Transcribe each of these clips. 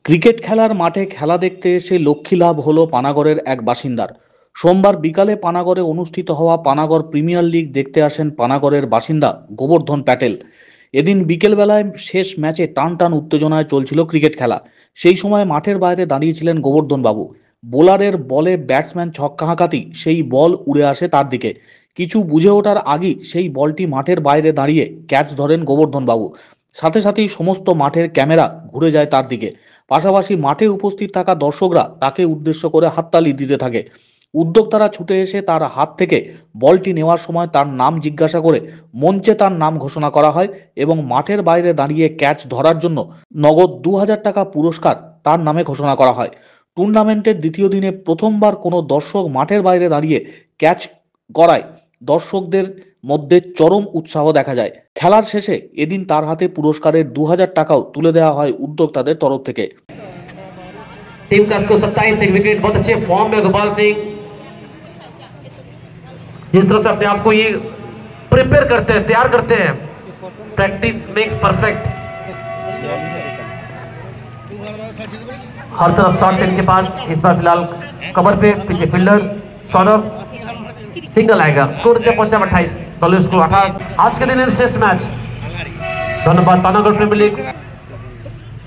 Cricket খেলার মাঠে খেলা দেখতে এসে লক্ষ্মীলাভ হলো পানাগড়ের এক বাসিন্দার। সোমবার বিকালে পানাগড়ে অনুষ্ঠিত হওয়া পানাগড় প্রিমিয়ার লিগ দেখতে আসেন পানাগড়ের বাসিন্দা গোবর্ধন প্যাটেল। এদিন বিকেলবেলায় শেষ ম্যাচে টান টান উত্তেজনায় চলছিল ক্রিকেট খেলা। সেই সময় মাঠের বাইরে দাঁড়িয়েছিলেন গোবর্ধন বাবু। বোলারের বলে ব্যাটসম্যান ছক্কা হাঁকাতেই সেই বল উড়ে আসে তার দিকে। কিছু বুঝে ওঠার আগেই সেই বলটি মাঠের বাইরে দাঁড়িয়ে ক্যাচ ধরেন গোবর্ধন বাবু। সাথে সাথেই সমস্ত মাঠের ক্যামেরা ঘুরে যায় তার দিকে। পাশাপাশি মাঠে উপস্থিত থাকা দর্শকরা তাকে উদ্দেশ্য করে হাততালি দিতে থাকে। উদ্যোক্তারা ছুটে এসে তার হাত থেকে বলটি নেওয়ার সময় তার নাম জিজ্ঞাসা করে মঞ্চে তার নাম ঘোষণা করা হয় এবং মাঠের বাইরে দাঁড়িয়ে ক্যাচ ধরার জন্য নগদ 2000 টাকা পুরস্কার তার নামে ঘোষণা করা হয়। টুর্নামেন্টের দ্বিতীয় দিনে প্রথমবার কোনো দর্শক মাঠের বাইরে দাঁড়িয়ে ক্যাচ করায় দর্শকদের মধ্যে চরম উৎসাহ দেখা যায়। খেলার শেষে এদিন তার হাতে পুরস্কারের 2000 টাকাও তুলে দেওয়া হয় উদ্যোক্তাদের তরফ থেকে। टीम का स्कोर 27 एक विकेट। बहुत अच्छे फॉर्म में गोपाल सिंह, जिस तरह से अपने आप को ये प्रिपेयर करते हैं, तैयार करते हैं। Practice makes perfect. हर तरफ शॉट्स इनके पास। इस बार फिलहाल कवर पे पीछे फील्डर सौरभ। सिग्नल आएगा। स्कोर जब पहुंचा 28 दलीय स्कोर 28। आज के दिन श्रेष्ठ मैच। धन्यवाद Panagarh premier league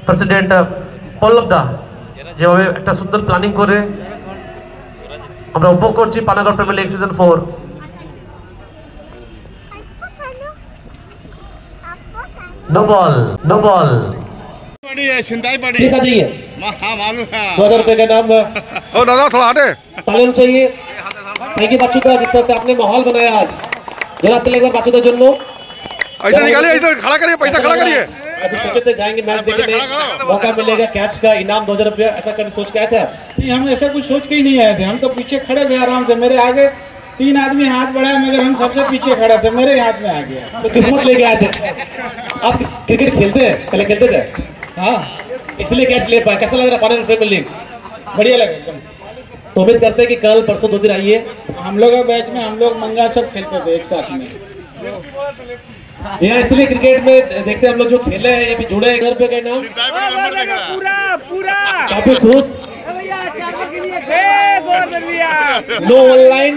president Pallab da যেভাবে একটা সুন্দর প্ল্যানিং করে আমরা উপভোগ করছি Panagarh premier league season 4। No ball बड़ी है चिंताई बड़ी ठीक है चाहिए। हां मालूम है 2000 रुपए का नाम। ओ दादा थोड़ा हटे तालियां चाहिए। थैंक यू बच्चों का, जिस तरह से आपने माहौल बनाया आज। जरा आपके एक बार बच्चों के जन्म ऐसा निकालिए, ऐसा खड़ा करिए, पैसा खड़ा करिए। अभी सोचते जाएंगे मैच देखने, मौका मिलेगा कैच का इनाम 2000 रुपया। ऐसा कभी सोच के आए थे आप? नहीं, हम ऐसा कुछ सोच के ही नहीं आए थे। हम तो पीछे खड़े थे आराम से। मेरे आगे 3 आदमी हाथ बढ़ाया मगर हम सबसे पीछे खड़े थे, मेरे हाथ में आ गया। तो किस्मत लेके आए थे। आप क्रिकेट खेलते हैं? पहले खेलते थे? हाँ, इसलिए कैच ले पाए। कैसा लग रहा है पानागढ़ प्रीमियर लीग? बढ़िया लगा एकदम। तो उम्मीद करते हैं कि कल परसों 2 दिन आइए। हम लोग का बैच में हम लोग मंगा सब खेलते थे एक साथ में। यहाँ इसलिए क्रिकेट में देखते हैं हम लोग जो खेले हैं, ये भी जुड़े हैं। घर पे का नाम पूरा काफी खुश। नो ऑनलाइन,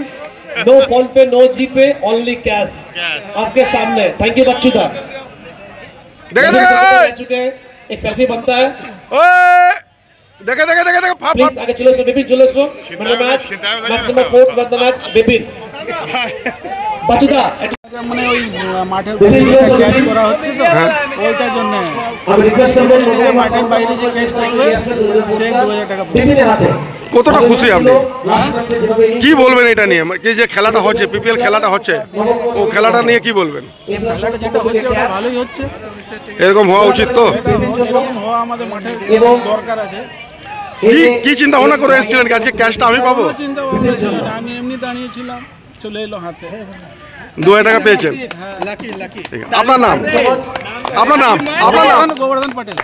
नो फोन पे, नो जी पे, ओनली कैश आपके सामने। थैंक यू बच्चू दा। चुके एक सेल्फी बनता है। देखे प्लीज आगे चलो सो बिपिन, चलो so match number 4 one the match Bipin Bachchu da. মানে ওই মাঠের ক্যাচ করা হচ্ছে তো ওইটার জন্য মাঠের বাইরে যে ক্যাচ করবে সে 2000 টাকা পাবে। কতটা খুশি আপনি? কি বলবেন এটা নিয়ে, কি যে খেলাটা হচ্ছে, পিপিএল খেলাটা হচ্ছে, ও খেলাটা নিয়ে কি বলবেন? খেলাটা যেটা হচ্ছে ওটা ভালোই হচ্ছে। এরকম হওয়া উচিত তো? এরকম হওয়া আমাদের মাঠের দরকার আছে। কি চিন্তা ভাবনা করে এসেছিলেন আজকে ক্যাচটা আমি পাবো? চিন্তা ভাবনা ছিল না, আমি এমনি দাঁড়িয়েছিলাম, চলে এলো হাতে। 2000 টাকা পেয়েছেন। লাকি আপনার নাম? গোবর্ধন প্যাটেল।